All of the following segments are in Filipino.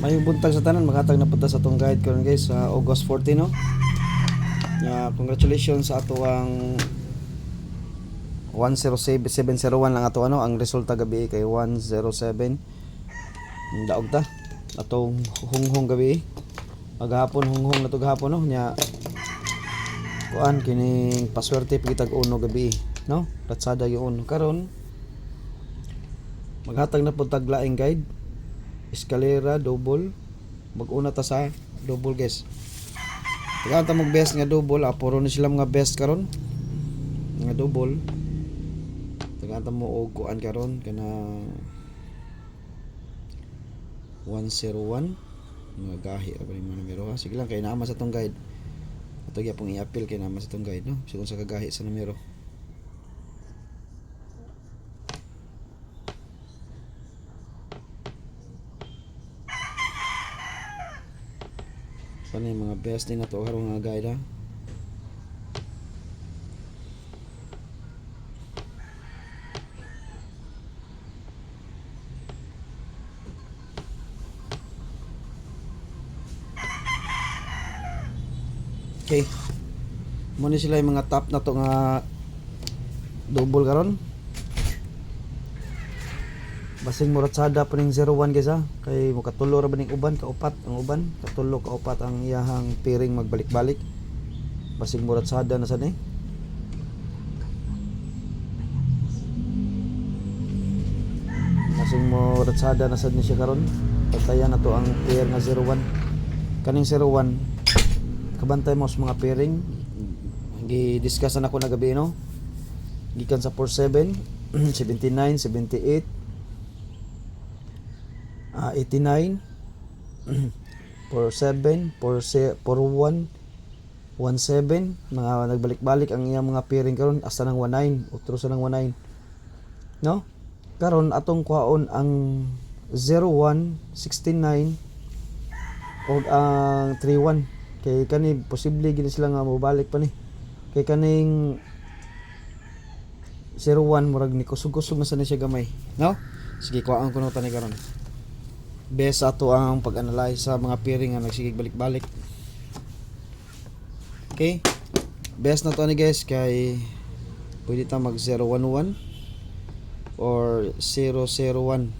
May buntag sa tanan, maghatag na punta sa atong guide karon guys sa August 14 no. Congratulations sa ato ang 107.701 lang ato ano ang resulta gabi kay 107 daog ta atong hunghong gabi maghapon hunghong na to gahapon no nya kuan kining paswerte pagitag uno gabi no latsada yung uno karon maghatag na pud tag laing guide eskalera double mag-una ta sa double guys tagaan ta mag best nga double puro ni sila mga best karon nga double tagaan ta mo og kuan karon kana 101 mga gahi ra ba ni mga numero ha sige lang kay naama sa tong guide ato gyapon i-appeal kay naama sa tong guide no sigon sa kagahi sa numero. Ano yung mga best din na to harong nga guide ha. Okay. Muna sila yung mga top na to nga double karon. Basing muratsada pa ning 01 guys ha. Kay makatulo ra ba ning uban kaupat ang uban, katulo kaupat ang iyahang piring magbalik-balik. Basing muratsada na sad ni. Basing muratsada na sad ni siya karon. Patayan na to ang pair nga 01. Kaning 01 kabantay mo sa mga pairing gi-discuss na ko na gabi no gikan sa 47 79 78 89 47 41 17 mga nagbalik-balik ang iyang mga pairing karon hasta nang 19 utro sa nang 19 no karon atong kuhaon ang 01 69 o ang 31 kay kani posible gid sila nga mobalik pa ni kay kaning 01 murag ni kusog-kusog na sa siya gamay no sige kuhaan ko na tani karon best ato ang pag-analyze sa mga pairing nga nagsigig balik-balik. Okay best na to ni guys kay pwede ta mag 011 or 001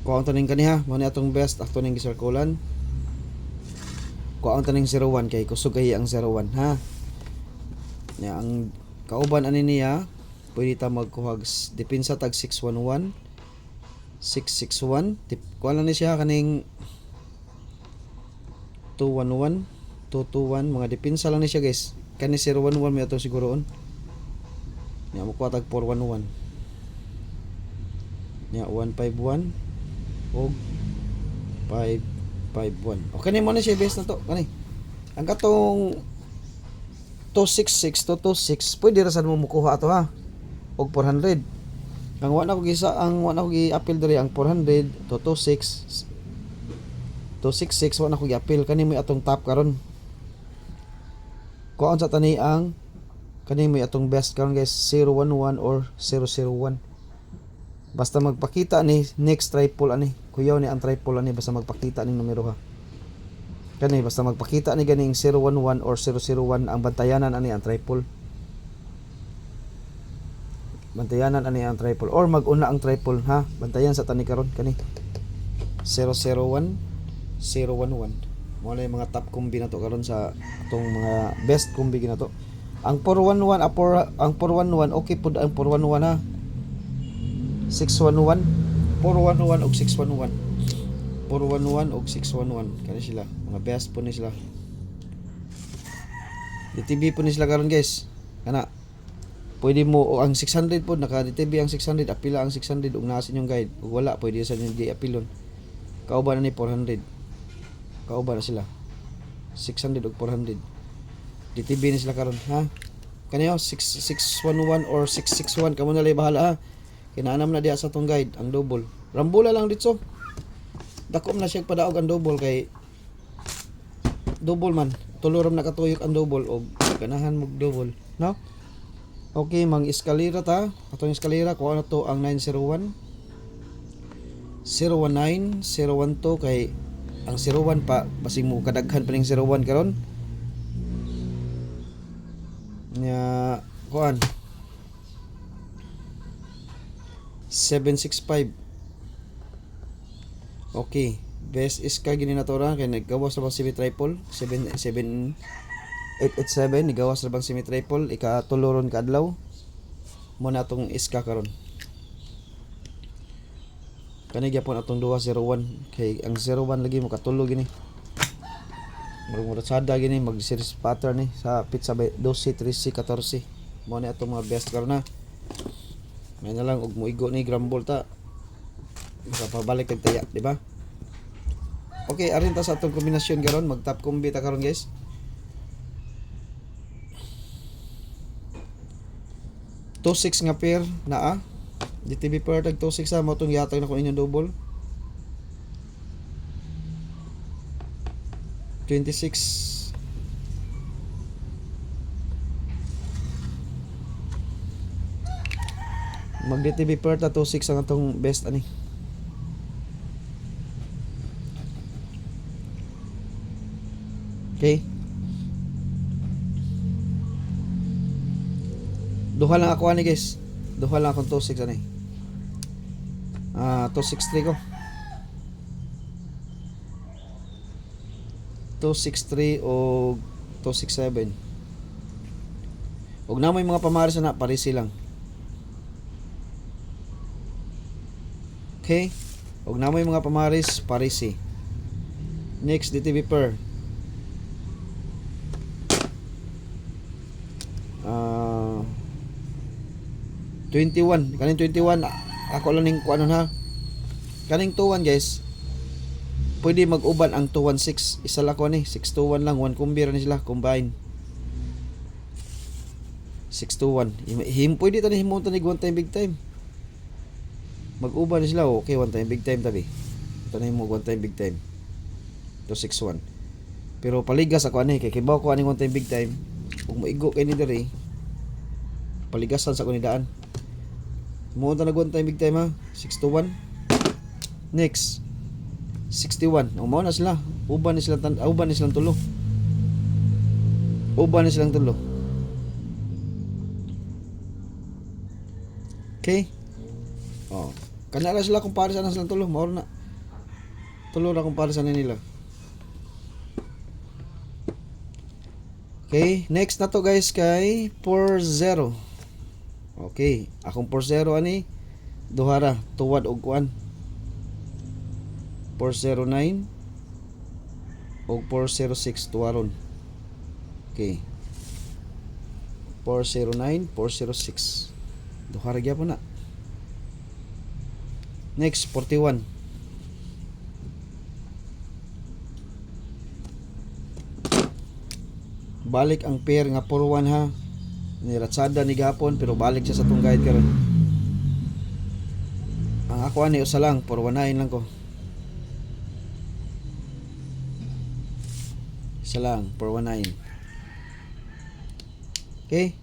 kuhaan taning kaniha mo ni atong best ato ning gisirkulan kuhaan taning 01 kay kusog kay ang 01 ha ya ang kauban ani niya pwede ta magkuhag depensa tag 611 661 kuha lang ni siya kaning 211 221 mga depensa lang ni siya guys kani 011 may ato siguroon ya mo kuha tag 411 ya 151 og 551 okay ni mo na siya best na to kani ang katong 266 to 26 pwede ra sad mo mukuha ato ha og 400 ang wala ko gisa ang wala ko gi-appeal diri ang 400 to 26 266 wala ko gi-appeal kani mo atong top karon kuan sa tani ang kani mo atong best karon guys 011 or 001 basta magpakita ni next triple ani kuyaw ni ang triple ani basta magpakita ning numero ha kani basta magpakita ni ganing 011 or 001 ang bantayanan ani ang triple bantayanan ani ang triple or mag-una ang triple ha bantayan sa tani karon kani 001 011 mo na yung mga top combi na to karon sa atong mga best combi ginato ang 411 ang 411 okay pud ang 411 ha 611 411 og 611 411 og 611 kani sila mga best po ni sila DTB po ni sila karon guys kana pwede mo o ang 600 po naka DTB ang 600 apila ang 600 ug naa sa inyong guide ug wala pwede sa inyo di-apilon kauban na ni 400 kauban na sila 600 ug 400 DTB ni sila karon ha kaniyo 611 or 661 kamo na lay bahala ha kinaanam na diha sa tong guide ang double rambula lang dito dakom na siya padaog ang double kay double man tuluram na katuyok ang double og ganahan mo double no okay, mang eskalera ta. Atong eskalera kuha na to ang 901. 019, 012 kay ang 01 pa basig mo kadaghan pa ning 01 karon. Nya kuan 765. Okay, best is ka gini natura kay naggawas ra bang semi triple 77887 nigawas ra bang semi triple ikatuloron ka adlaw mo na atong iska karon. Kani gyapon atong 201 kay ang 01 lagi mo katulo gini. Murag sada gini mag series pattern ni sa pizza 12 13 14. Mo na atong mga best karon na. May na lang og muigo ni grambol ta. Makapabalik kag taya, di ba? Okay, arin ta sa atong kombinasyon karon, mag top combi ta karon, guys. Two six nga pair naa. DTB pair tag 26 mo tong yatag na ko inyong double. 26 mag DTB pair ta 26 ang atong best ani. Okay. Duha lang ako ani, guys. Duha lang akong 26 ani. 263 ko. 263 o 267. Og na may mga pamaris na parisi lang. Okay? Og na may mga pamaris parisi. Next DTB per 21. Kaning 21 ako lang ning kuanon ha. Kaning 21, guys. Pwede mag-uban ang 216. Isa lang ko ni 621 lang, one combi ra ni sila combine. 621. Pwede ta ni himutan ni one time big time. Mag-uban ni sila, okay, one time big time tabi. Tanay mo one time big time. 261. Pero paligas ako ani kay kibaw ko ani one time big time. Ug maigo kay ni diri. Paligasan sa kunidaan. Mo ta nag one time big time ha. 621. Next 61. O mao na sila. Uban ni silang tulo. Uban ni silang tulo. Okay? Oh. Kana ra sila kung pares ana silang tulo, mao na. Tulo ra kung pares ana nila. Okay, next na to, guys, kay 40. Okay, akong 40 ani duhara tuwad og kuan. 409 o 406 tuwaron. Okay. 409, 406. Duha ra gyapon na. Next 41. Balik ang pair nga 41 ha. Niratsada ni gapon pero balik siya sa tong guide karon. Ang ako ani usa lang 419 lang ko. Isa lang, 419. Okay?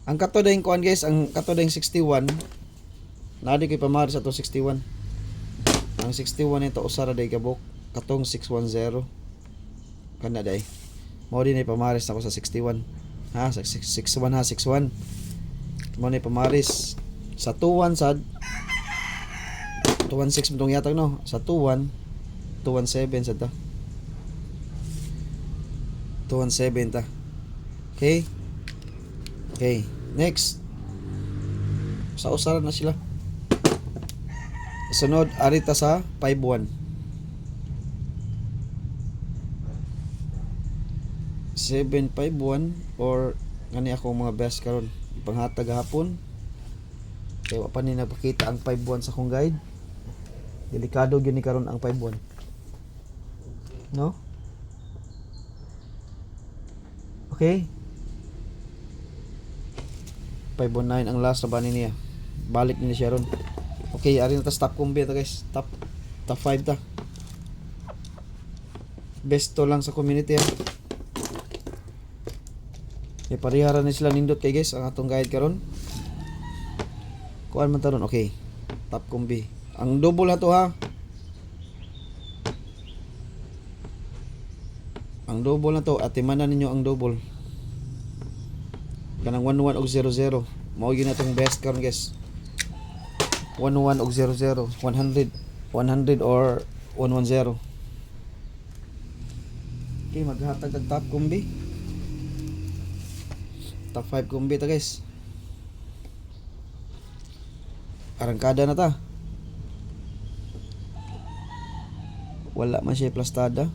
Ang katodeng kuan, guys, ang katodeng 61, nadi kay pamari sa to 61. Ang 61 ito usara day kabok, katong 610. Kana day. Mo din ay pamaris ako sa 61. Ha, sa 61 ha, 61. Mo ni pamaris sa 21 sad 216 mong yatag no, sa 21 217 sa ta. 217 ta. Okay? Okay, next. Sa usaran na sila. Sunod arita sa 51. 751 or ngani ako mga best karon panghatag hapon. Kaya wa pa ni nagpakita ang 51 sa kong guide. Delikado gyud ni karon ang 51. No? Okay. 519 ang last na ba niya. Balik ni siya ron. Okay, ari na ta stop combi ta, guys. Top 5 ta. Best to lang sa community ha. E parihara ni sila nindot kay guys ang atong guide karon. Kuan man taron, okay. Top combi. Ang double na to ha. Ang double na to, atimanan ninyo ang double. Kanang 11 og 00. Mao gyud natong best karon guys. 11 og 00, 100 or 110. Okay, maghatag og top combi. Top 5 combi ta guys. Arangkada na ta. Wala man siya plastada.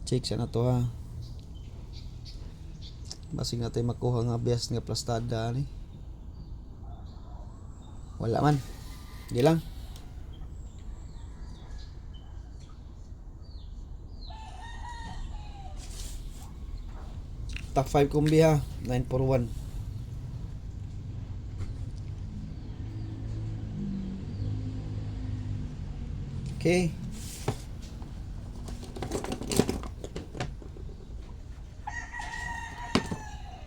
Check siya na to ha. Basig natin makuha nga best nga plastada ni. Wala man. Di lang. Top 5 combi ha. 941. Okay.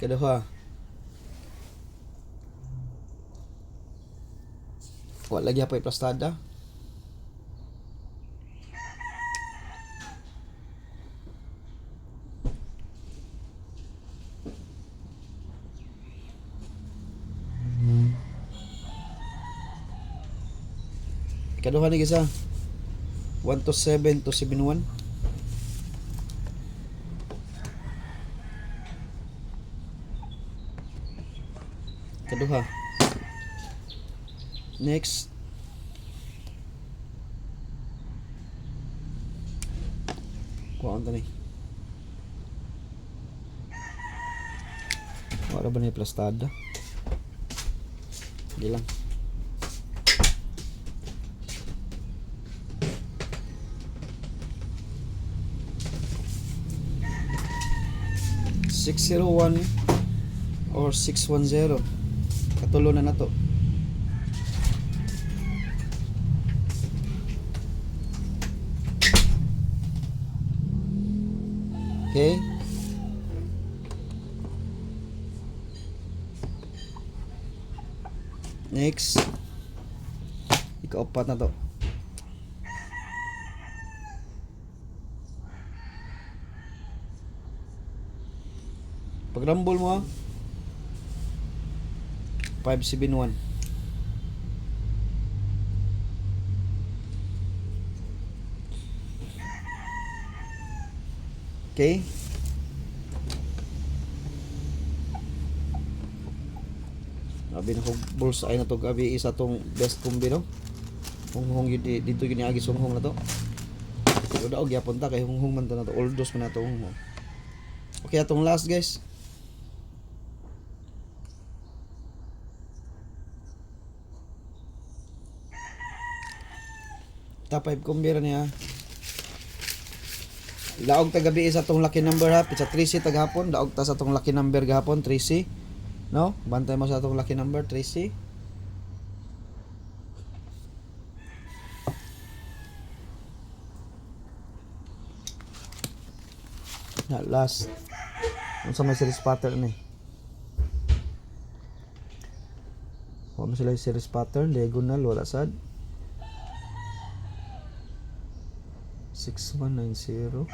Kedua. Wala lagi apa plastada. Kedua ni guys ha. 127 to 71. Kedua. Next. Kuhaan ta ni. Wala ba ni plastada? Di lang. $601 or 610. Katulo na nato. Okay. Next. Ikaapat na to. Pag rumble mo ha, 571. Okay. Abi na kong bullseye na to gabi isa tong best combi no. Hunghong yun dito yun agi sunghong na to. Pero daog yapon ta kay hunghong man to na to. Oldos man na to hunghong. Okay, atong last guys. Top 5 combi ra niya. Daog ta gabi sa tong lucky number ha, pitsa 3C taghapon, daog ta sa tong lucky number gahapon 3C. No? Bantay mo sa tong lucky number 3C. Na last. Unsa may series pattern ni? Wala sila yung series pattern, diagonal wala sad. 6190.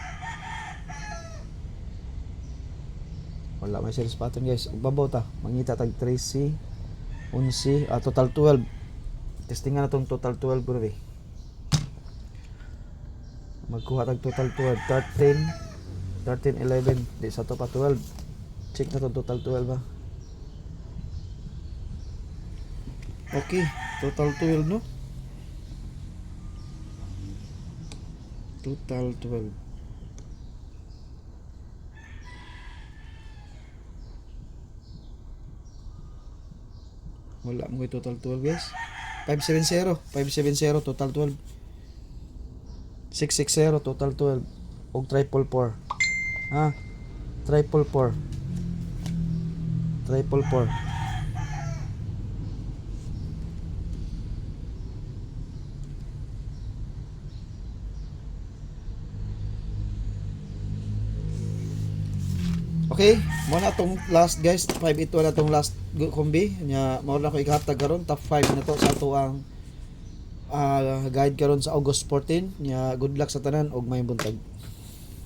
Wala may series pattern guys. Ubabaw ta. Mangita tag 3C, 11, total 12. Testingan na tong total 12 bro. Magkuha tag total 12, 13, 11. Di sa to pa 12. Check na tong total 12 ba. Okay, total 12 no. Total 12. Wala mo total 12 guys. 570 total 12. 660 total 12. Og triple 4. Ha? Triple 4. Triple 4. Okay, mo na tong last guys, 581 na tong last kombi nya mao na ko ikahatag karon top 5 na to sa ato ang guide karon sa August 14 nya good luck sa tanan og may buntag.